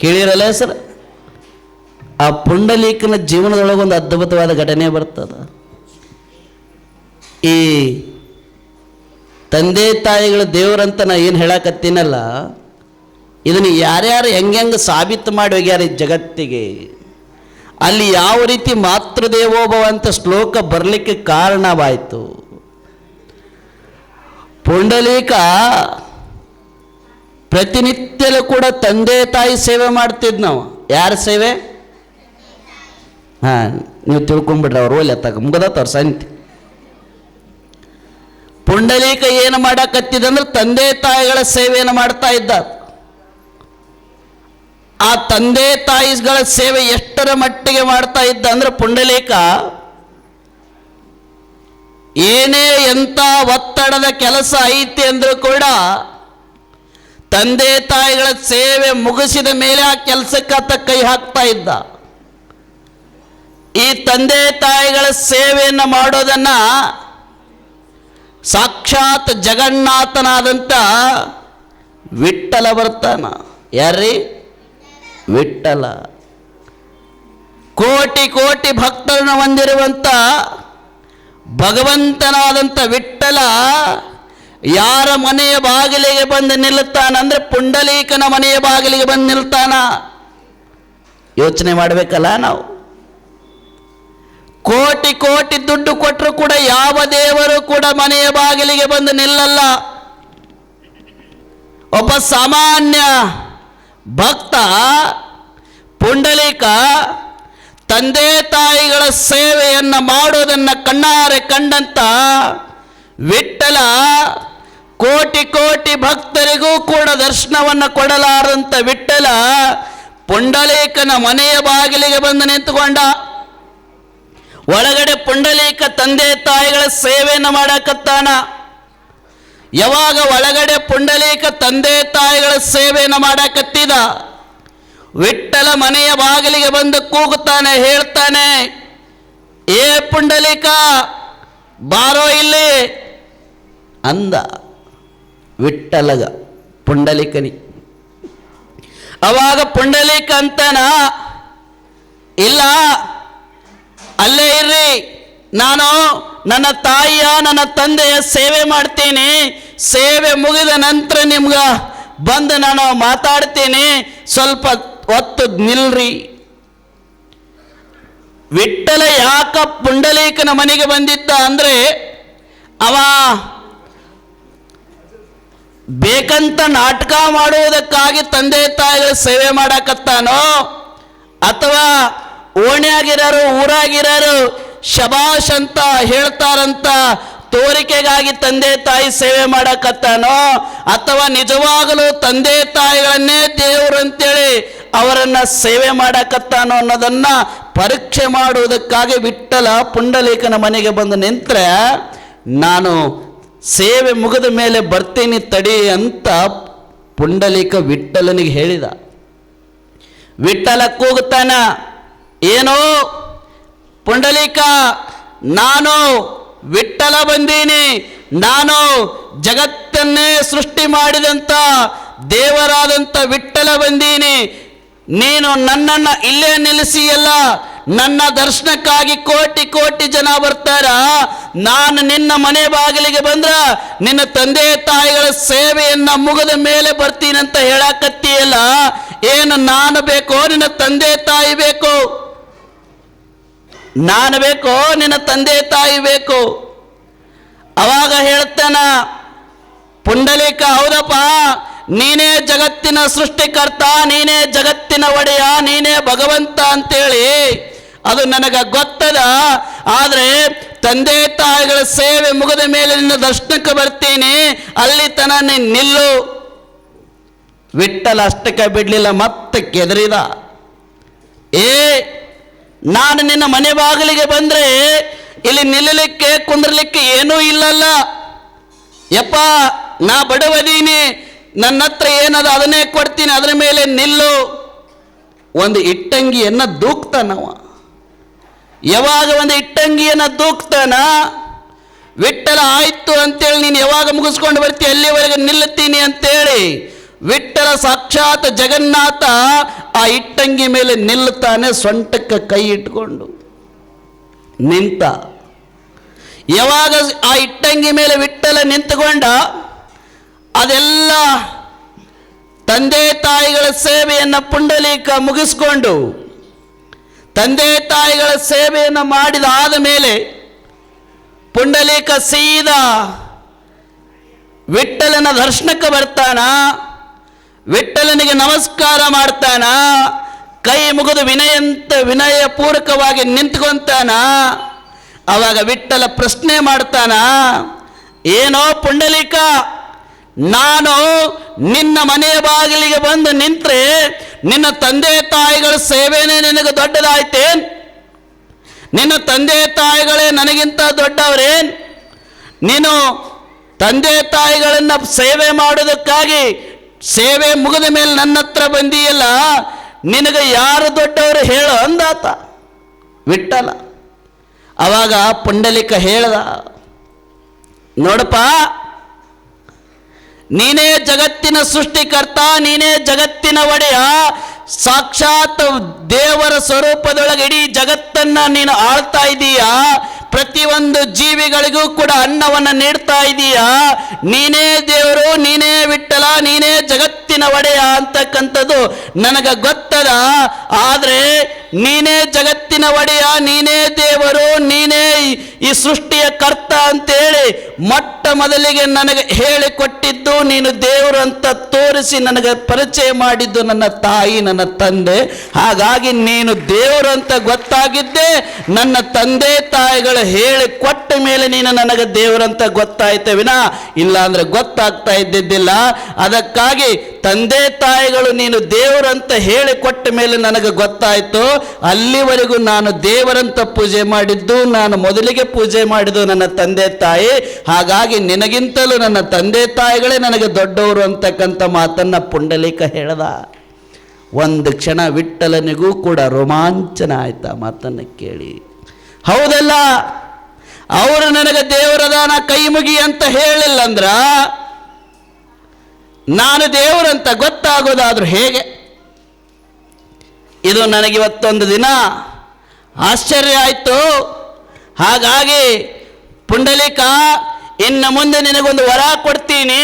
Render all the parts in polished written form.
ಕೇಳಿರಲ್ಲ sir? ಆ ಪುಂಡಲೀಕನ ಜೀವನದೊಳಗೊಂದು ಅದ್ಭುತವಾದ ಘಟನೆ ಬರ್ತದ. ಈ ತಂದೆ ತಾಯಿಗಳ ದೇವರಂತ ನಾ ಏನು ಹೇಳಕತ್ತೀನಲ್ಲ, ಇದನ್ನು ಯಾರ್ಯಾರು ಹೆಂಗೆ ಸಾಬೀತು ಮಾಡಿ ಹೋಗ್ಯಾರ ಈ ಜಗತ್ತಿಗೆ. ಅಲ್ಲಿ ಯಾವ ರೀತಿ ಮಾತೃದೇವೋಭವ ಅಂತ ಶ್ಲೋಕ ಬರಲಿಕ್ಕೆ ಕಾರಣವಾಯಿತು. ಪುಂಡಲೀಕ ಪ್ರತಿನಿತ್ಯಲೂ ಕೂಡ ತಂದೆ ತಾಯಿ ಸೇವೆ ಮಾಡ್ತಿದ್ ನಾವು. ಯಾರ ಸೇವೆ? ಹಾಂ, ನೀವು ತಿಳ್ಕೊಂಡ್ಬಿಡ್ರಿ. ಅವ್ರು ಒಳ್ಳೆ ತಗ ಮುಗದತ್ತವ್ರ ಸಂತಿ. ಪುಂಡಲೀಕ ಏನು ಮಾಡಕತ್ತಿದಂದ್ರೆ ತಂದೆ ತಾಯಿಗಳ ಸೇವೆಯನ್ನು ಮಾಡ್ತಾ ಇದ್ದ. ಆ ತಂದೆ ತಾಯಿಗಳ ಸೇವೆ ಎಷ್ಟರ ಮಟ್ಟಿಗೆ ಮಾಡ್ತಾ ಇದ್ದ ಅಂದ್ರೆ ಪುಂಡಲೀಕ ಏನೇ ಎಂಥ ಒತ್ತಡದ ಕೆಲಸ ಐತಿ ಅಂದ್ರೂ ಕೂಡ ತಂದೆ ತಾಯಿಗಳ ಸೇವೆ ಮುಗಿಸಿದ ಮೇಲೆ ಆ ಕೆಲಸಕ್ಕೆ ಆತ ಕೈ ಹಾಕ್ತಾ ಇದ್ದ. ಈ ತಂದೆ ತಾಯಿಗಳ ಸೇವೆಯನ್ನು ಮಾಡೋದನ್ನ ಸಾಕ್ಷಾತ್ ಜಗನ್ನಾಥನಾದಂಥ ವಿಠ್ಠಲ ಬರ್ತಾನ. ಯಾರ್ರೀ? ವಿಠ್ಠಲ. ಕೋಟಿ ಕೋಟಿ ಭಕ್ತರನ್ನು ಹೊಂದಿರುವಂಥ ಭಗವಂತನಾದಂಥ ವಿಠ್ಠಲ ಯಾರ ಮನೆಯ ಬಾಗಿಲಿಗೆ ಬಂದು ನಿಲ್ತಾನಂದ್ರೆ ಪುಂಡಲೀಕನ ಮನೆಯ ಬಾಗಿಲಿಗೆ ಬಂದು ನಿಲ್ತಾನ. ಯೋಚನೆ ಮಾಡಬೇಕಲ್ಲ ನಾವು. ಕೋಟಿ ಕೋಟಿ ದುಡ್ಡು ಕೊಟ್ಟರು ಕೂಡ ಯಾವ ದೇವರು ಕೂಡ ಮನೆಯ ಬಾಗಿಲಿಗೆ ಬಂದು ನಿಲ್ಲಲ್ಲ. ಒಬ್ಬ ಸಾಮಾನ್ಯ ಭಕ್ತ ಪುಂಡಲೀಕ ತಂದೆ ತಾಯಿಗಳ ಸೇವೆಯನ್ನು ಮಾಡೋದನ್ನು ಕಣ್ಣಾರೆ ಕಂಡಂತ ವಿಠ್ಠಲ ಕೋಟಿ ಕೋಟಿ ಭಕ್ತರಿಗೂ ಕೂಡ ದರ್ಶನವನ್ನು ಕೊಡಲಾರಂತ ವಿಠ್ಠಲ ಪುಂಡಲೀಕನ ಮನೆಯ ಬಾಗಿಲಿಗೆ ಬಂದು ನಿಂತುಕೊಂಡ. ಒಳಗಡೆ ಪುಂಡಲೀಕ ತಂದೆ ತಾಯಿಗಳ ಸೇವೆಯನ್ನು ಮಾಡಕತ್ತಾನ. ಯಾವಾಗ ಒಳಗಡೆ ಪುಂಡಲೀಕ ತಂದೆ ತಾಯಿಗಳ ಸೇವೆಯನ್ನು ಮಾಡಕತ್ತಿದ, ವಿಠ್ಠಲ ಮನೆಯ ಬಾಗಿಲಿಗೆ ಬಂದು ಕೂಗುತ್ತಾನೆ, ಹೇಳ್ತಾನೆ, ಏ ಪುಂಡಲೀಕ ಬಾರೋ ಇಲ್ಲಿ ಅಂದ ವಿಠ್ಠಲಗ ಪುಂಡಲೀಕನಿ. ಅವಾಗ ಪುಂಡಲೀಕ ಅಂತಾನ, ಇಲ್ಲ ಅಲ್ಲೇ ಇರ್ರಿ, ನಾನು ನನ್ನ ತಾಯಿಯ ನನ್ನ ತಂದೆಯ ಸೇವೆ ಮಾಡ್ತೀನಿ, ಸೇವೆ ಮುಗಿದ ನಂತರ ನಿಮ್ಗೆ ಬಂದು ನಾನು ಮಾತಾಡ್ತೀನಿ, ಸ್ವಲ್ಪ ಹೊತ್ತು ನಿಲ್ರಿ. ವಿಠ್ಠಲ ಯಾಕ ಪುಂಡಲೀಕನ ಮನೆಗೆ ಬಂದಿದ್ದ ಅಂದ್ರೆ ಅವ ಬೇಕಂತ ನಾಟಕ ಮಾಡುವುದಕ್ಕಾಗಿ ತಂದೆ ತಾಯಿಗಳ ಸೇವೆ ಮಾಡಕತ್ತಾನೋ, ಅಥವಾ ಓಣ್ಯಾಗಿರೋರು ಊರಾಗಿರೋರು ಶಬಾಷ್ ಅಂತ ಹೇಳ್ತಾರಂತ ತೋರಿಕೆಗಾಗಿ ತಂದೆ ತಾಯಿ ಸೇವೆ ಮಾಡಕತ್ತಾನೋ, ಅಥವಾ ನಿಜವಾಗಲೂ ತಂದೆ ತಾಯಿಗಳನ್ನೇ ದೇವರು ಅಂತೇಳಿ ಅವರನ್ನ ಸೇವೆ ಮಾಡಕತ್ತಾನೋ ಅನ್ನೋದನ್ನ ಪರೀಕ್ಷೆ ಮಾಡುವುದಕ್ಕಾಗಿ ವಿಠ್ಠಲ ಪುಂಡಲೀಕನ ಮನೆಗೆ ಬಂದು ನಿಂತ್ರೆ, ನಾನು ಸೇವೆ ಮುಗಿದ ಮೇಲೆ ಬರ್ತೀನಿ ತಡಿ ಅಂತ ಪುಂಡಲೀಕ ವಿಠ್ಠಲನಿಗೆ ಹೇಳಿದ. ವಿಠ್ಠಲ ಕೂಗುತ್ತಾನ, ಏನೋ ಪುಂಡಲೀಕ, ನಾನು ವಿಠ್ಠಲ ಬಂದೀನಿ, ನಾನು ಜಗತ್ತನ್ನೇ ಸೃಷ್ಟಿ ಮಾಡಿದಂಥ ದೇವರಾದಂಥ ವಿಠ್ಠಲ ಬಂದೀನಿ, ನೀನು ನನ್ನನ್ನು ಇಲ್ಲೇ ನಿಲ್ಲಿಸಿಯಲ್ಲ, ನನ್ನ ದರ್ಶನಕ್ಕಾಗಿ ಕೋಟಿ ಕೋಟಿ ಜನ ಬರ್ತಾರ, ನಾನು ನಿನ್ನ ಮನೆ ಬಾಗಿಲಿಗೆ ಬಂದ್ರ ನಿನ್ನ ತಂದೆ ತಾಯಿಗಳ ಸೇವೆಯನ್ನ ಮುಗಿದ ಮೇಲೆ ಬರ್ತೀನಂತ ಹೇಳಕತ್ತೀಯಲ್ಲ, ಏನು ನಾನು ಬೇಕೋ ನಿನ್ನ ತಂದೆ ತಾಯಿ ಬೇಕು? ನಾನು ಬೇಕೋ ನಿನ್ನ ತಂದೆ ತಾಯಿ ಬೇಕು? ಅವಾಗ ಹೇಳ್ತಾನ ಪುಂಡಲೀಕ, ಹೌದಪ್ಪ, ನೀನೇ ಜಗತ್ತಿನ ಸೃಷ್ಟಿಕರ್ತ, ನೀನೇ ಜಗತ್ತಿನ ಒಡೆಯ, ನೀನೇ ಭಗವಂತ ಅಂತೇಳಿ ಅದು ನನಗೆ ಗೊತ್ತದ. ಆದರೆ ತಂದೆ ತಾಯಿಗಳ ಸೇವೆ ಮುಗಿದ ಮೇಲೆ ನಿನ್ನ ದರ್ಶನಕ್ಕೆ ಬರ್ತೀನಿ, ಅಲ್ಲಿ ತನ ನೀನು ನಿಲ್ಲು. ವಿಠ್ಠಲ ಅಷ್ಟಕ್ಕೆ ಬಿಡ್ಲಿಲ್ಲ, ಮತ್ತೆ ಕೆದರಿದ, ಏ ನಾನು ನಿನ್ನ ಮನೆ ಬಾಗಿಲಿಗೆ ಬಂದ್ರೆ ಇಲ್ಲಿ ನಿಲ್ಲಲಿಕ್ಕೆ ಕುಂದ್ರಲಿಕ್ಕೆ ಏನೂ ಇಲ್ಲಲ್ಲ, ಯಪ್ಪ ನಾ ಬಡವದೀನಿ, ನನ್ನ ಹತ್ರ ಏನದ ಅದನ್ನೇ ಕೊಡ್ತೀನಿ, ಅದರ ಮೇಲೆ ನಿಲ್ಲು. ಒಂದು ಇಟ್ಟಂಗಿಯನ್ನು ದೂಕ್ತಾನವ. ಯಾವಾಗ ಒಂದು ಇಟ್ಟಂಗಿಯನ್ನು ದೂಕ್ತಾನ, ವಿಠ್ಠಲ ಆಯ್ತು ಅಂತೇಳಿ ನೀನು ಯಾವಾಗ ಮುಗಿಸ್ಕೊಂಡು ಬರ್ತೀಯ ಅಲ್ಲಿವರೆಗೆ ನಿಲ್ಲುತ್ತೀನಿ ಅಂತೇಳಿ ವಿಠ್ಠಲ ಸಾಕ್ಷಾತ್ ಜಗನ್ನಾಥ ಆ ಇಟ್ಟಂಗಿ ಮೇಲೆ ನಿಲ್ಲುತ್ತಾನೆ, ಸೊಂಟಕ್ಕೆ ಕೈ ಇಟ್ಕೊಂಡು ನಿಂತ. ಯಾವಾಗ ಆ ಇಟ್ಟಂಗಿ ಮೇಲೆ ವಿಠ್ಠಲ ನಿಂತುಕೊಂಡ, ಅದೆಲ್ಲ ತಂದೆ ತಾಯಿಗಳ ಸೇವೆಯನ್ನು ಪುಂಡಲೀಕ ಮುಗಿಸ್ಕೊಂಡು ತಂದೆ ತಾಯಿಗಳ ಸೇವೆಯನ್ನು ಮಾಡಿದಾದ ಮೇಲೆ ಪುಂಡಲೀಕ ಸೀದಾ ವಿಠ್ಠಲನ ದರ್ಶನಕ್ಕೆ ಬರ್ತಾನ. ವಿಠ್ಠಲನಿಗೆ ನಮಸ್ಕಾರ ಮಾಡ್ತಾನ, ಕೈ ಮುಗಿದು ವಿನಯಪೂರ್ವಕವಾಗಿ ನಿಂತ್ಕೊಂತಾನ. ಆವಾಗ ವಿಠ್ಠಲ ಪ್ರಶ್ನೆ ಮಾಡ್ತಾನ, ಏನೋ ಪುಂಡಲೀಕ, ನಾನು ನಿನ್ನ ಮನೆಯ ಬಾಗಿಲಿಗೆ ಬಂದು ನಿಂತ್ರೆ ನಿನ್ನ ತಂದೆ ತಾಯಿಗಳ ಸೇವೆನೇ ನಿನಗೆ ದೊಡ್ಡದಾಯ್ತೇನ್? ನಿನ್ನ ತಂದೆ ತಾಯಿಗಳೇ ನನಗಿಂತ ದೊಡ್ಡವರೇನ್? ನೀನು ತಂದೆ ತಾಯಿಗಳನ್ನು ಸೇವೆ ಮಾಡೋದಕ್ಕಾಗಿ ಸೇವೆ ಮುಗಿದ ಮೇಲೆ ನನ್ನ ಹತ್ರ ಬಂದಿಯಲ್ಲ, ನಿನಗೆ ಯಾರು ದೊಡ್ಡವರು ಹೇಳು ಅಂದಾತ ವಿಠ್ಠಲ. ಅವಾಗ ಪುಂಡಲೀಕ ಹೇಳ್ದ, ನೋಡಪ್ಪ, ನೀನೇ ಜಗತ್ತಿನ ಸೃಷ್ಟಿಕರ್ತ, ನೀನೇ ಜಗತ್ತಿನ ಒಡೆಯ, ಸಾಕ್ಷಾತ್ ದೇವರ ಸ್ವರೂಪದೊಳಗೆ ಇಡೀ ಜಗತ್ತನ್ನ ನೀನು ಆಳ್ತಾ ಇದ್ದೀಯಾ. ಪ್ರತಿಯೊಂದು ಜೀವಿಗಳಿಗೂ ಕೂಡ ಅನ್ನವನ್ನು ನೀಡ್ತಾ ಇದೀಯಾ. ನೀನೇ ದೇವರು, ನೀನೇ ವಿಠ್ಠಲ, ನೀನೇ ಜಗತ್ತಿನ ಒಡೆಯ ಅಂತಕ್ಕಂಥದ್ದು ನನಗೆ ಗೊತ್ತದ. ಆದರೆ ನೀನೇ ಜಗತ್ತಿನ ಒಡೆಯ, ನೀನೇ ದೇವರು, ನೀನೇ ಈ ಸೃಷ್ಟಿಯ ಕರ್ತ ಅಂತೇಳಿ ಮೊಟ್ಟ ಮೊದಲಿಗೆ ನನಗೆ ಹೇಳಿಕೊಟ್ಟಿದ್ದು, ನೀನು ದೇವರು ಅಂತ ತೋರಿಸಿ ನನಗೆ ಪರಿಚಯ ಮಾಡಿದ್ದು ನನ್ನ ತಾಯಿ, ನನ್ನ ತಂದೆ. ಹಾಗಾಗಿ ನೀನು ದೇವರು ಅಂತ ಗೊತ್ತಾಗಿದ್ದೆ ನನ್ನ ತಂದೆ ತಾಯಿಗಳು ಹೇಳಿ ಕೊಟ್ಟ ಮೇಲೆ ನೀನು ನನಗೆ ದೇವರಂತ ಗೊತ್ತಾಯ್ತು ವಿನಾ ಇಲ್ಲ ಅಂದ್ರೆ ಗೊತ್ತಾಗ್ತಾ ಇದ್ದಿದ್ದಿಲ್ಲ. ಅದಕ್ಕಾಗಿ ತಂದೆ ತಾಯಿಗಳು ನೀನು ದೇವರಂತ ಹೇಳಿ ಕೊಟ್ಟ ಮೇಲೆ ನನಗೆ ಗೊತ್ತಾಯ್ತು. ಅಲ್ಲಿವರೆಗೂ ನಾನು ದೇವರಂತ ಪೂಜೆ ಮಾಡಿದ್ದು, ನಾನು ಮೊದಲಿಗೆ ಪೂಜೆ ಮಾಡಿದ್ದು ನನ್ನ ತಂದೆ ತಾಯಿ. ಹಾಗಾಗಿ ನಿನಗಿಂತಲೂ ನನ್ನ ತಂದೆ ತಾಯಿಗಳೇ ನನಗೆ ದೊಡ್ಡವರು ಅಂತಕ್ಕಂಥ ಮಾತನ್ನ ಪುಂಡಲೀಕ ಹೇಳ್ದ. ಒಂದು ಕ್ಷಣ ವಿಠ್ಠಲನಿಗೂ ಕೂಡ ರೋಮಾಂಚನ ಆಯ್ತಾ ಮಾತನ್ನು ಕೇಳಿ. ಹೌದಲ್ಲ, ಅವರು ನನಗೆ ದೇವರದಾನ ಕೈ ಮುಗಿ ಅಂತ ಹೇಳಿಲ್ಲ ಅಂದ್ರ ನಾನು ದೇವರಂತ ಗೊತ್ತಾಗೋದಾದ್ರೂ ಹೇಗೆ? ಇದು ನನಗಿವತ್ತೊಂದು ದಿನ ಆಶ್ಚರ್ಯ ಆಯಿತು. ಹಾಗಾಗಿ ಪುಂಡಲೀಕ, ಇನ್ನು ಮುಂದೆ ನಿನಗೊಂದು ವರ ಕೊಡ್ತೀನಿ,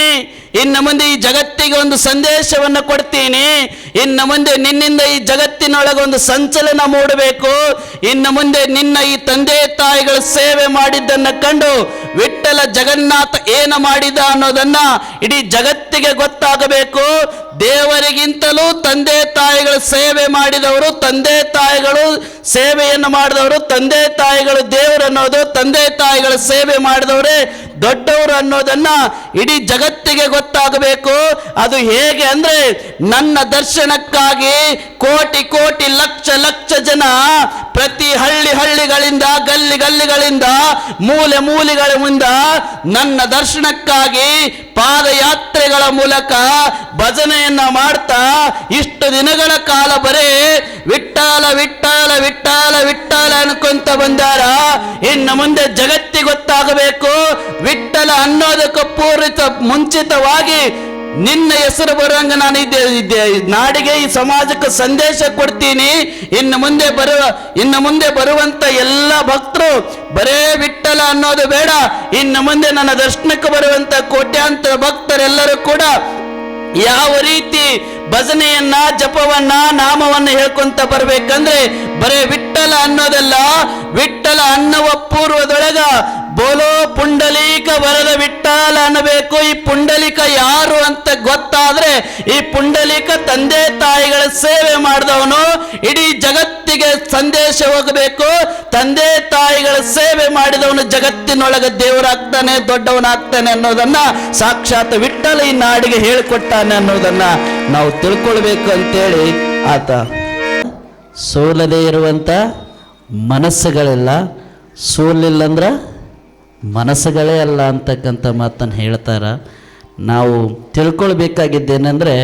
ಇನ್ನು ಮುಂದೆ ಈ ಜಗತ್ತಿಗೆ ಒಂದು ಸಂದೇಶವನ್ನು ಕೊಡ್ತೀನಿ. ಇನ್ನು ಮುಂದೆ ನಿನ್ನಿಂದ ಈ ಜಗತ್ತಿನೊಳಗೆ ಒಂದು ಸಂಚಲನ ಮೂಡಬೇಕು. ಇನ್ನು ಮುಂದೆ ನಿನ್ನ ಈ ತಂದೆ ತಾಯಿಗಳ ಸೇವೆ ಮಾಡಿದ್ದನ್ನು ಕಂಡು ವಿಠ್ಠಲ ಜಗನ್ನಾಥ ಏನು ಮಾಡಿದ ಅನ್ನೋದನ್ನ ಇಡೀ ಜಗತ್ತಿಗೆ ಗೊತ್ತಾಗಬೇಕು. ದೇವರಿಗಿಂತಲೂ ತಂದೆ ತಾಯಿಗಳ ಸೇವೆ ಮಾಡಿದವರು, ತಂದೆ ತಾಯಿಗಳು ಸೇವೆಯನ್ನು ಮಾಡಿದವರು, ತಂದೆ ತಾಯಿಗಳು ದೇವರು ಅನ್ನೋದು, ತಂದೆ ತಾಯಿಗಳ ಸೇವೆ ಮಾಡಿದವರೇ ದೊಡ್ಡವರು ಅನ್ನೋದನ್ನ ಇಡೀ ಜಗತ್ತಿಗೆ ಗೊತ್ತಾಗಬೇಕು. ಅದು ಹೇಗೆ ಅಂದ್ರೆ, ನನ್ನ ದರ್ಶನಕ್ಕಾಗಿ ಕೋಟಿ ಕೋಟಿ ಲಕ್ಷ ಲಕ್ಷ ಜನ ಪ್ರತಿ ಹಳ್ಳಿಗಳಿಂದ, ಗಲ್ಲಿಗಳಿಂದ, ಮೂಲೆ ಮೂಲೆಗಳಿಂದ ನನ್ನ ದರ್ಶನಕ್ಕಾಗಿ ಪಾದಯಾತ್ರೆಗಳ ಮೂಲಕ ಭಜನೆಯನ್ನ ಮಾಡ್ತಾ ಇಷ್ಟು ದಿನಗಳ ಕಾಲ ಬರೇ ವಿಠ್ಠಲ ವಿಠ್ಠಲ ವಿಠ್ಠಲ ವಿಠ್ಠಲ ಅನ್ಕೊಂತ ಬಂದಾರ. ಇನ್ನು ಮುಂದೆ ಜಗತ್ತಿಗೆ ಗೊತ್ತಾಗಬೇಕು, ವಿಠ್ಠಲ ಅನ್ನೋದಕ್ಕೆ ಮುಂಚಿತವಾಗಿ ನಿನ್ನ ಹೆಸರು ಬರುವಂಗ ನಾನು ನಾಡಿಗೆ, ಈ ಸಮಾಜಕ್ಕೆ ಸಂದೇಶ ಕೊಡ್ತೀನಿ. ಇನ್ನು ಮುಂದೆ ಬರುವಂತ ಎಲ್ಲ ಭಕ್ತರು ಬರೇ ವಿಠ್ಠಲ ಅನ್ನೋದು ಬೇಡ, ಇನ್ನು ಮುಂದೆ ನನ್ನ ದರ್ಶನಕ್ಕೆ ಬರುವಂತ ಕೋಟ್ಯಾಂತರ ಭಕ್ತರೆಲ್ಲರೂ ಕೂಡ ಯಾವ ರೀತಿ ಭಜನೆಯನ್ನ, ಜಪವನ್ನ, ನಾಮವನ್ನ ಹೇಳ್ಕೊಂತ ಬರ್ಬೇಕಂದ್ರೆ ಬರೇ ವಿಠ್ಠಲ ಅನ್ನೋದಲ್ಲ, ವಿಠ್ಠಲ ಅನ್ನುವ ಪೂರ್ವದೊಳಗ ಬೋಲೋ ಪುಂಡಲೀಕ ವರದ ವಿಠ್ಠಲ ಅನ್ನಬೇಕು. ಈ ಪುಂಡಲೀಕ ಯಾರು ಅಂತ ಗೊತ್ತಾದ್ರೆ, ಈ ಪುಂಡಲೀಕ ತಂದೆ ತಾಯಿಗಳ ಸೇವೆ ಮಾಡಿದವನು, ಇಡೀ ಜಗತ್ತಿಗೆ ಸಂದೇಶ ಹೋಗಬೇಕು. ತಂದೆ ತಾಯಿಗಳ ಸೇವೆ ಮಾಡಿದವನು ಜಗತ್ತಿನೊಳಗೆ ದೇವರಾಗ್ತಾನೆ, ದೊಡ್ಡವನಾಗ್ತಾನೆ ಅನ್ನೋದನ್ನ ಸಾಕ್ಷಾತ್ ವಿಠ್ಠಲ ಈ ನಾಡಿಗೆ ಹೇಳಿಕೊಟ್ಟಾನೆ ಅನ್ನೋದನ್ನ ನಾವು ತಿಳ್ಕೊಳ್ಬೇಕು ಅಂತೇಳಿ ಆತ ಸೋಲದೇ ಇರುವಂತ ಮನಸ್ಸುಗಳೆಲ್ಲ, ಸೋಲಿಲ್ಲಂದ್ರ ಮನಸ್ಸುಗಳೇ ಅಲ್ಲ ಅಂತಕ್ಕಂಥ ಮಾತನ್ನು ಹೇಳ್ತಾರ. ನಾವು ತಿಳ್ಕೊಳ್ಬೇಕಾಗಿದ್ದೇನೆಂದರೆ,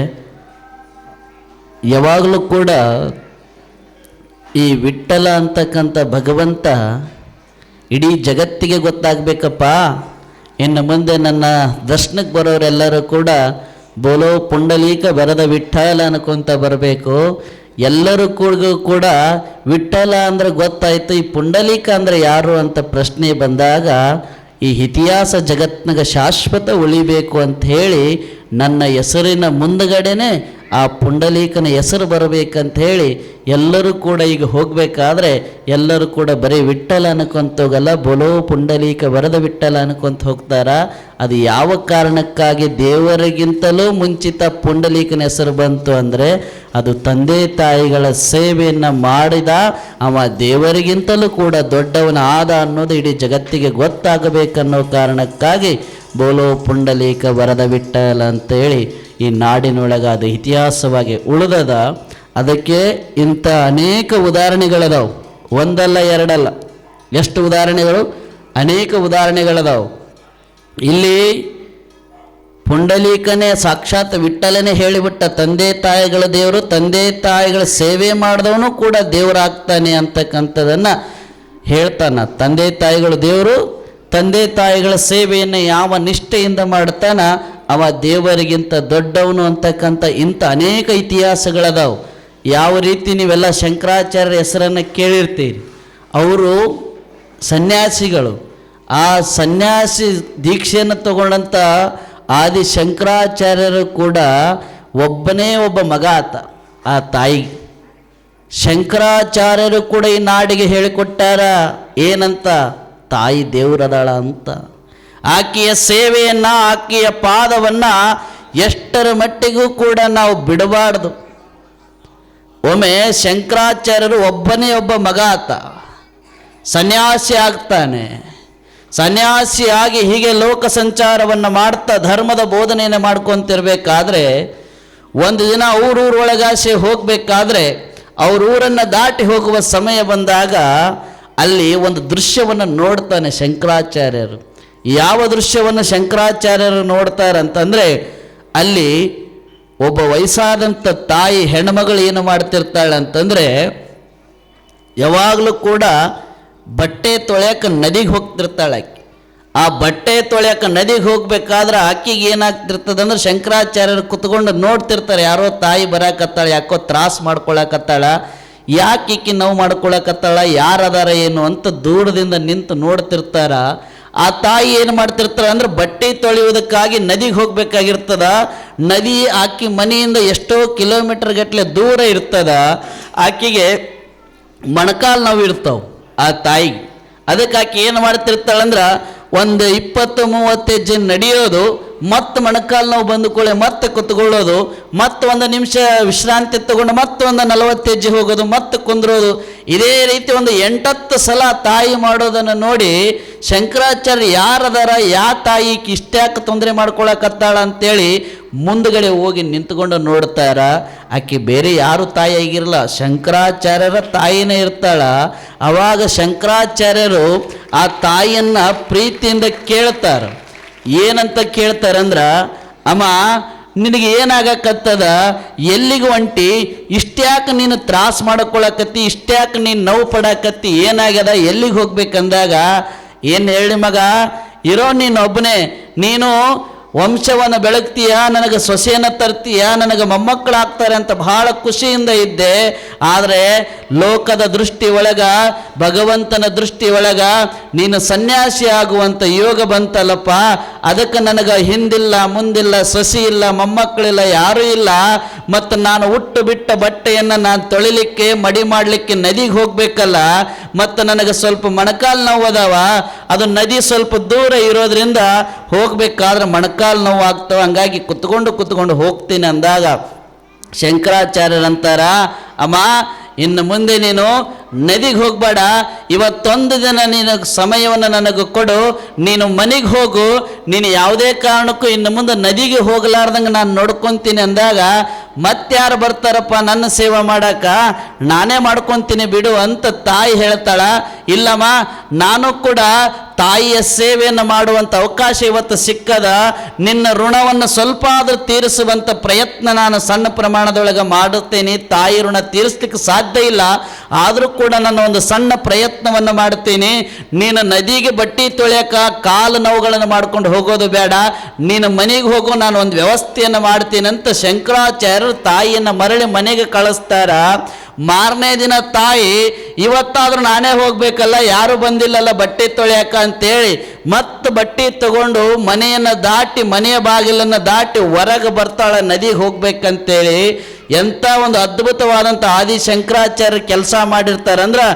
ಯಾವಾಗಲೂ ಕೂಡ ಈ ವಿಠ್ಠಲ ಅಂತಕ್ಕಂಥ ಭಗವಂತ ಇಡೀ ಜಗತ್ತಿಗೆ ಗೊತ್ತಾಗಬೇಕಪ್ಪ. ಇನ್ನು ಮುಂದೆ ನನ್ನ ದರ್ಶನಕ್ಕೆ ಬರೋರೆಲ್ಲರೂ ಕೂಡ ಬೋಲೋ ಪುಂಡಲೀಕ ಬರದ ವಿಠಲ ಅನ್ಕೊಂತ ಬರಬೇಕು. ಎಲ್ಲರೂ ಕೂಡ ವಿಠಲ ಅಂದ್ರೆ ಗೊತ್ತಾಯ್ತು, ಈ ಪುಂಡಲೀಕ ಅಂದ್ರೆ ಯಾರು ಅಂತ ಪ್ರಶ್ನೆ ಬಂದಾಗ ಈ ಇತಿಹಾಸ ಜಗತ್ನಾಗ ಶಾಶ್ವತ ಉಳಿಬೇಕು ಅಂತ ಹೇಳಿ ನನ್ನ ಹೆಸರಿನ ಮುಂದುಗಡೆನೆ ಆ ಪುಂಡಲೀಕನ ಹೆಸರು ಬರಬೇಕಂತ ಹೇಳಿ ಎಲ್ಲರೂ ಕೂಡ ಈಗ ಹೋಗಬೇಕಾದ್ರೆ ಎಲ್ಲರೂ ಕೂಡ ಬರೀ ವಿಠಲ ಅನ್ಕೊಂತ ಹೋಗಲ್ಲ, ಬೋಲೋ ಪುಂಡಲೀಕ ಬರದ ವಿಠಲ ಅನ್ಕೊಂತ ಹೋಗ್ತಾರ. ಅದು ಯಾವ ಕಾರಣಕ್ಕಾಗಿ ದೇವರಿಗಿಂತಲೂ ಮುಂಚಿತ ಪುಂಡಲೀಕನ ಹೆಸರು ಬಂತು ಅಂದರೆ ಅದು ತಂದೆ ತಾಯಿಗಳ ಸೇವೆಯನ್ನು ಮಾಡಿದ ಅವ ದೇವರಿಗಿಂತಲೂ ಕೂಡ ದೊಡ್ಡವನ ಆದ ಅನ್ನೋದು ಇಡೀ ಜಗತ್ತಿಗೆ ಗೊತ್ತಾಗಬೇಕನ್ನೋ ಕಾರಣಕ್ಕಾಗಿ ಬೋಲೋ ಪುಂಡಲೀಕ ವರದ ವಿಠಲ ಅಂತೇಳಿ ಈ ನಾಡಿನೊಳಗೆ ಅದು ಇತಿಹಾಸವಾಗಿ ಉಳಿದದ. ಅದಕ್ಕೆ ಇಂಥ ಅನೇಕ ಉದಾಹರಣೆಗಳದಾವು, ಒಂದಲ್ಲ ಎರಡಲ್ಲ, ಎಷ್ಟು ಉದಾಹರಣೆಗಳು, ಅನೇಕ ಉದಾಹರಣೆಗಳದಾವು. ಇಲ್ಲಿ ಪುಂಡಲೀಕನೇ ಸಾಕ್ಷಾತ್ ವಿಠಲನೇ ಹೇಳಿಬಿಟ್ಟ, ತಂದೆ ತಾಯಿಗಳ ದೇವರು, ತಂದೆ ತಾಯಿಗಳ ಸೇವೆ ಮಾಡಿದವನು ಕೂಡ ದೇವರಾಗ್ತಾನೆ ಅಂತಕ್ಕಂಥದ್ದನ್ನು ಹೇಳ್ತಾನ. ತಂದೆ ತಾಯಿಗಳು ದೇವರು, ತಂದೆ ತಾಯಿಗಳ ಸೇವೆಯನ್ನು ಯಾವ ನಿಷ್ಠೆಯಿಂದ ಮಾಡ್ತಾನ ಅವ ದೇವರಿಗಿಂತ ದೊಡ್ಡವನು ಅಂತಕ್ಕಂಥ ಇಂಥ ಅನೇಕ ಇತಿಹಾಸಗಳದಾವು. ಯಾವ ರೀತಿ ನೀವೆಲ್ಲ ಶಂಕರಾಚಾರ್ಯರ ಹೆಸರನ್ನು ಕೇಳಿರ್ತೀರಿ. ಅವರು ಸನ್ಯಾಸಿಗಳು. ಆ ಸನ್ಯಾಸಿ ದೀಕ್ಷೆಯನ್ನು ತಗೊಂಡಂಥ ಆದಿ ಶಂಕರಾಚಾರ್ಯರು ಕೂಡ ಒಬ್ಬನೇ ಒಬ್ಬ ಮಗ ಆತ ಆ ತಾಯಿ. ಶಂಕರಾಚಾರ್ಯರು ಕೂಡ ಈ ನಾಡಿಗೆ ಹೇಳಿಕೊಟ್ಟಾರ ಏನಂತ, ತಾಯಿ ದೇವರದಾಳ ಅಂತ. ಆಕೆಯ ಸೇವೆಯನ್ನು, ಆಕೆಯ ಪಾದವನ್ನು ಎಷ್ಟರ ಮಟ್ಟಿಗೂ ಕೂಡ ನಾವು ಬಿಡಬಾರ್ದು. ಒಮ್ಮೆ ಶಂಕರಾಚಾರ್ಯರು ಒಬ್ಬನೇ ಒಬ್ಬ ಮಗ ಆತ, ಸನ್ಯಾಸಿ ಆಗ್ತಾನೆ. ಸನ್ಯಾಸಿಯಾಗಿ ಹೀಗೆ ಲೋಕ ಸಂಚಾರವನ್ನು ಮಾಡ್ತಾ ಧರ್ಮದ ಬೋಧನೆಯನ್ನು ಮಾಡ್ಕೊತಿರ್ಬೇಕಾದ್ರೆ ಒಂದು ದಿನ ಊರೊಳಗಾಸೆ ಹೋಗಬೇಕಾದ್ರೆ ಊರನ್ನು ದಾಟಿ ಹೋಗುವ ಸಮಯ ಬಂದಾಗ ಅಲ್ಲಿ ಒಂದು ದೃಶ್ಯವನ್ನು ನೋಡ್ತಾನೆ ಶಂಕರಾಚಾರ್ಯರು. ಯಾವ ದೃಶ್ಯವನ್ನು ಶಂಕರಾಚಾರ್ಯರು ನೋಡ್ತಾರಂತಂದರೆ, ಅಲ್ಲಿ ಒಬ್ಬ ವಯಸ್ಸಾದಂಥ ತಾಯಿ ಹೆಣ್ಮಗಳು ಏನು ಮಾಡ್ತಿರ್ತಾಳೆ ಅಂತಂದರೆ, ಯಾವಾಗಲೂ ಕೂಡ ಬಟ್ಟೆ ತೊಳೆಯಕ್ಕೆ ನದಿಗೆ ಹೋಗ್ತಿರ್ತಾಳೆ ಆಕೆ. ಆ ಬಟ್ಟೆ ತೊಳೆಯಕ್ಕೆ ನದಿಗೆ ಹೋಗ್ಬೇಕಾದ್ರೆ ಆಕೆಗೆ ಏನಾಗ್ತಿರ್ತದೆ ಅಂದ್ರೆ, ಶಂಕರಾಚಾರ್ಯರು ಕುತ್ಕೊಂಡು ನೋಡ್ತಿರ್ತಾರೆ, ಯಾರೋ ತಾಯಿ ಬರಾಕತ್ತಾಳೆ, ಯಾಕೋ ತ್ರಾಸು ಮಾಡ್ಕೊಳಕತ್ತಾಳ, ಯಾಕೆ ಈಕಿ ನೋವು ಮಾಡ್ಕೊಳಕತ್ತಾಳ, ಯಾರದಾರ ಏನು ಅಂತ ದೂರದಿಂದ ನಿಂತು ನೋಡ್ತಿರ್ತಾರ. ಆ ತಾಯಿ ಏನು ಮಾಡ್ತಿರ್ತಾಳೆ ಅಂದ್ರೆ, ಬಟ್ಟೆ ತೊಳೆಯುವುದಕ್ಕಾಗಿ ನದಿಗೆ ಹೋಗ್ಬೇಕಾಗಿರ್ತದ. ನದಿ ಆಕಿ ಮನೆಯಿಂದ ಎಷ್ಟೋ ಕಿಲೋಮೀಟರ್ ಗಟ್ಟಲೆ ದೂರ ಇರ್ತದ. ಆಕೆಗೆ ಮೊಣಕಾಲು ನೋವು ಇರ್ತಾವೆ ಆ ತಾಯಿಗೆ. ಅದಕ್ಕೆ ಆಕೆ ಏನು ಮಾಡ್ತಿರ್ತಾಳಂದ್ರೆ, ಒಂದು 20-30 ಹೆಜ್ಜೆ ನಡೆಯೋದು, ಮತ್ತೆ ಮೊಣಕಾಲು ನೋವು ಬಂದುಕೊಳ್ಳೆ ಮತ್ತೆ ಕುತ್ಕೊಳ್ಳೋದು, ಮತ್ತೆ ಒಂದು ನಿಮಿಷ ವಿಶ್ರಾಂತಿ ತಗೊಂಡು ಮತ್ತೆ ಒಂದು 40 ಹೆಜ್ಜೆ ಹೋಗೋದು, ಮತ್ತೆ ಕುಂದ್ರೋದು. ಇದೇ ರೀತಿ ಒಂದು 8-10 ಸಲ ತಾಯಿ ಮಾಡೋದನ್ನು ನೋಡಿ ಶಂಕರಾಚಾರ್ಯ ಯಾರದಾರ, ತಾಯಿ ಇಷ್ಟ್ಯಾಕೆ ತೊಂದರೆ ಮಾಡ್ಕೊಳಕತ್ತಾಳ ಅಂತೇಳಿ ಮುಂದುಗಡೆ ಹೋಗಿ ನಿಂತ್ಕೊಂಡು ನೋಡ್ತಾರ. ಆಕೆ ಬೇರೆ ಯಾರು ತಾಯಿ ಆಗಿರಲ್ಲ, ಶಂಕರಾಚಾರ್ಯರ ತಾಯಿನೇ ಇರ್ತಾಳ. ಆವಾಗ ಶಂಕರಾಚಾರ್ಯರು ಆ ತಾಯಿಯನ್ನು ಪ್ರೀತಿಯಿಂದ ಕೇಳ್ತಾರೆ. ಏನಂತ ಕೇಳ್ತಾರಂದ್ರೆ, ಅಮ್ಮ ನಿನಗೆ ಏನಾಗಕತ್ತದ, ಎಲ್ಲಿಗೆ ಹೊಂಟಿ, ಇಷ್ಟ್ಯಾಕೆ ನೀನು ತ್ರಾಸು ಮಾಡ್ಕೊಳಕತ್ತಿ, ಇಷ್ಟ್ಯಾಕೆ ನೀನು ನೋವು ಪಡಕತ್ತಿ, ಏನಾಗ್ಯದ, ಎಲ್ಲಿಗೆ ಹೋಗ್ಬೇಕಂದಾಗ, ಏನು ಹೇಳಿ ಮಗ, ಇರೋ ನೀನು ಒಬ್ಬನೇ, ನೀನು ವಂಶವನ್ನು ಬೆಳಗ್ತೀಯ, ನನಗೆ ಸೊಸೆಯನ್ನು ತರ್ತೀಯ, ನನಗೆ ಮೊಮ್ಮಕ್ಕಳಾಗ್ತಾರೆ ಅಂತ ಬಹಳ ಖುಷಿಯಿಂದ ಇದ್ದೆ. ಆದರೆ ಲೋಕದ ದೃಷ್ಟಿ ಒಳಗ, ಭಗವಂತನ ದೃಷ್ಟಿ ಒಳಗ ನೀನು ಸನ್ಯಾಸಿ ಆಗುವಂಥ ಯೋಗ ಬಂತಲ್ಲಪ್ಪ. ಅದಕ್ಕೆ ನನಗೆ ಹಿಂದಿಲ್ಲ, ಮುಂದಿಲ್ಲ, ಸೊಸೆ ಇಲ್ಲ, ಮೊಮ್ಮಕ್ಕಳಿಲ್ಲ, ಯಾರೂ ಇಲ್ಲ. ಮತ್ತು ನಾನು ಉಟ್ಟು ಬಿಟ್ಟ ಬಟ್ಟೆಯನ್ನು ನಾನು ತೊಳಿಲಿಕ್ಕೆ, ಮಡಿ ಮಾಡಲಿಕ್ಕೆ ನದಿಗೆ ಹೋಗಬೇಕಲ್ಲ. ಮತ್ತು ನನಗೆ ಸ್ವಲ್ಪ ಮೊಣಕಾಲು ನೋವು ಅದಾವ, ಅದು ನದಿ ಸ್ವಲ್ಪ ದೂರ ಇರೋದ್ರಿಂದ ಹೋಗಬೇಕಾದ್ರೆ ಮೊಣಕಾಲು ನೋವು ಆಗ್ತವೆ, ಹಂಗಾಗಿ ಕುತ್ಕೊಂಡು ಹೋಗ್ತೀನಿ ಅಂದಾಗ ಶಂಕರಾಚಾರ್ಯರಂತಾರ, ಅಮ್ಮ ಇನ್ನು ಮುಂದೆ ನೀನು ನದಿಗೆ ಹೋಗಬೇಡ, ಇವತ್ತೊಂದು ದಿನ ನೀನು ಸಮಯವನ್ನು ನನಗೆ ಕೊಡು, ನೀನು ಮನೆಗೆ ಹೋಗು, ನೀನು ಯಾವುದೇ ಕಾರಣಕ್ಕೂ ಇನ್ನು ಮುಂದೆ ನದಿಗೆ ಹೋಗಲಾರ್ದಂಗೆ ನಾನು ನೋಡ್ಕೊತೀನಿ ಅಂದಾಗ, ಮತ್ತಾರು ಬರ್ತಾರಪ್ಪ ನನ್ನ ಸೇವೆ ಮಾಡಾಕ, ನಾನೇ ಮಾಡ್ಕೊತೀನಿ ಬಿಡು ಅಂತ ತಾಯಿ ಹೇಳ್ತಾಳ. ಇಲ್ಲಮ್ಮ, ನಾನು ಕೂಡ ತಾಯಿಯ ಸೇವೆಯನ್ನು ಮಾಡುವಂಥ ಅವಕಾಶ ಇವತ್ತು ಸಿಕ್ಕದ, ನಿನ್ನ ಋಣವನ್ನು ಸ್ವಲ್ಪ ಆದರೂ ತೀರಿಸುವಂಥ ಪ್ರಯತ್ನ ನಾನು ಸಣ್ಣ ಪ್ರಮಾಣದೊಳಗೆ ಮಾಡುತ್ತೇನೆ. ತಾಯಿ ಋಣ ತೀರಿಸ್ಲಿಕ್ಕೆ ಸಾಧ್ಯ ಇಲ್ಲ, ಆದರೂ ಕೂಡ ನಾನು ಒಂದು ಸಣ್ಣ ಪ್ರಯತ್ನವನ್ನು ಮಾಡ್ತೀನಿ. ನೀನು ನದಿಗೆ ಬಟ್ಟೆ ತೊಳೆಯಕ ಕಾಲು ನೋವುಗಳನ್ನು ಮಾಡ್ಕೊಂಡು ಹೋಗೋದು ಬೇಡ, ನೀನು ಮನೆಗೆ ಹೋಗೋ, ನಾನು ಒಂದು ವ್ಯವಸ್ಥೆಯನ್ನು ಮಾಡ್ತೀನಿ ಅಂತ ಶಂಕರಾಚಾರ್ಯರು ತಾಯಿಯನ್ನು ಮರಳಿ ಮನೆಗೆ ಕಳಿಸ್ತಾರ. ಮಾರನೇ ದಿನ ತಾಯಿ, ಇವತ್ತಾದ್ರೂ ನಾನೇ ಹೋಗ್ಬೇಕಲ್ಲ, ಯಾರು ಬಂದಿಲ್ಲಲ್ಲ ಬಟ್ಟೆ ತೊಳೆಯಕ ಅಂತೇಳಿ ಮತ್ತೆ ಬಟ್ಟೆ ತಗೊಂಡು ಮನೆಯನ್ನು ದಾಟಿ, ಮನೆಯ ಬಾಗಿಲನ್ನು ದಾಟಿ ಹೊರಗೆ ಬರ್ತಾಳೆ ನದಿಗೆ ಹೋಗ್ಬೇಕಂತೇಳಿ. ಎಂಥ ಒಂದು ಅದ್ಭುತವಾದಂಥ ಆದಿ ಶಂಕರಾಚಾರ್ಯ ಕೆಲಸ ಮಾಡಿರ್ತಾರಂದ್ರೆ,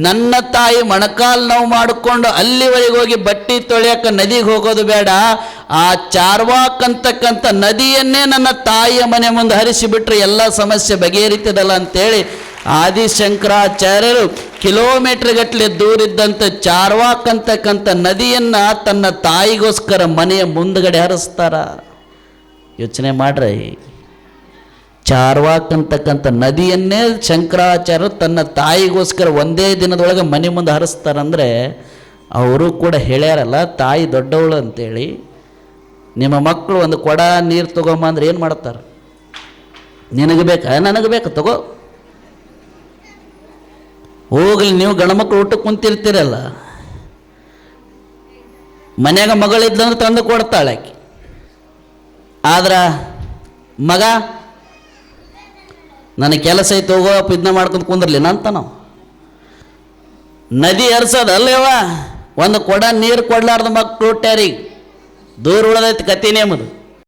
ನನ್ನ ತಾಯಿ ಮೊಣಕಾಲು ನೋವು ಮಾಡಿಕೊಂಡು ಅಲ್ಲಿವರೆಗೆ ಹೋಗಿ ಬಟ್ಟೆ ತೊಳೆಯಕ್ಕೆ ನದಿಗೆ ಹೋಗೋದು ಬೇಡ, ಆ ಚಾರ್ವಾಕ್ ಅಂತಕ್ಕಂಥ ನದಿಯನ್ನೇ ನನ್ನ ತಾಯಿಯ ಮನೆ ಮುಂದೆ ಹರಿಸಿಬಿಟ್ರೆ ಎಲ್ಲ ಸಮಸ್ಯೆ ಬಗೆಹರಿತದಲ್ಲ ಅಂತೇಳಿ ಆದಿ ಶಂಕರಾಚಾರ್ಯರು ಕಿಲೋಮೀಟರ್ ಗಟ್ಟಲೆ ದೂರಿದ್ದಂಥ ಚಾರ್ವಾಕ್ ಅಂತಕ್ಕಂಥ ನದಿಯನ್ನು ತನ್ನ ತಾಯಿಗೋಸ್ಕರ ಮನೆಯ ಮುಂದ್ಗಡೆ ಹರಿಸ್ತಾರ. ಯೋಚನೆ ಮಾಡ್ರಿ, ಚಾರ್ವಾಕ್ ಅಂತಕ್ಕಂಥ ನದಿಯನ್ನೇ ಶಂಕರಾಚಾರ್ಯರು ತನ್ನ ತಾಯಿಗೋಸ್ಕರ ಒಂದೇ ದಿನದೊಳಗೆ ಮನೆ ಮುಂದೆ ಹರಿಸ್ತಾರಂದರೆ ಅವರು ಕೂಡ ಹೇಳ್ಯಾರಲ್ಲ, ತಾಯಿ ದೊಡ್ಡವಳು ಅಂತೇಳಿ. ನಿಮ್ಮ ಮಕ್ಕಳು ಒಂದು ಕೊಡ ನೀರು ತಗೊಂಬಂದ್ರೆ ಏನು ಮಾಡ್ತಾರೆ? ನಿನಗೆ ಬೇಕಾ ನನಗೆ ಬೇಕಾ ತಗೋ, ಹೋಗ್ಲಿ. ನೀವು ಗಂಡ್ಮಕ್ಳು ಊಟಕ್ಕೆ ಕುಂತಿರ್ತೀರಲ್ಲ, ಮನ್ಯಾಗ ಮಗಳಿದ್ದಂದ್ರೆ ತಂದು ಕೊಡ್ತಾಳೆ ಆಕೆ. ಆದ್ರೆ ಮಗ ನನಗೆ ಕೆಲಸ ಐತೆ ಹೋಗೋ ಇದನ್ನ ಮಾಡ್ಕೊಂಡು ಕುಂದ್ರಲಿ ಅಂತ ನಾವು ನದಿ ಹರಿಸೋದಲ್ಲೇವ. ಒಂದು ಕೊಡ ನೀರು ಕೊಡ್ಲಾರ್ದ ಮಕ್ಕಳು ಹುಟ್ಟ್ಯಾರಿಗೆ ದೂರ ಉಳದೈತಿ ಕತಿ ನೇಮದು.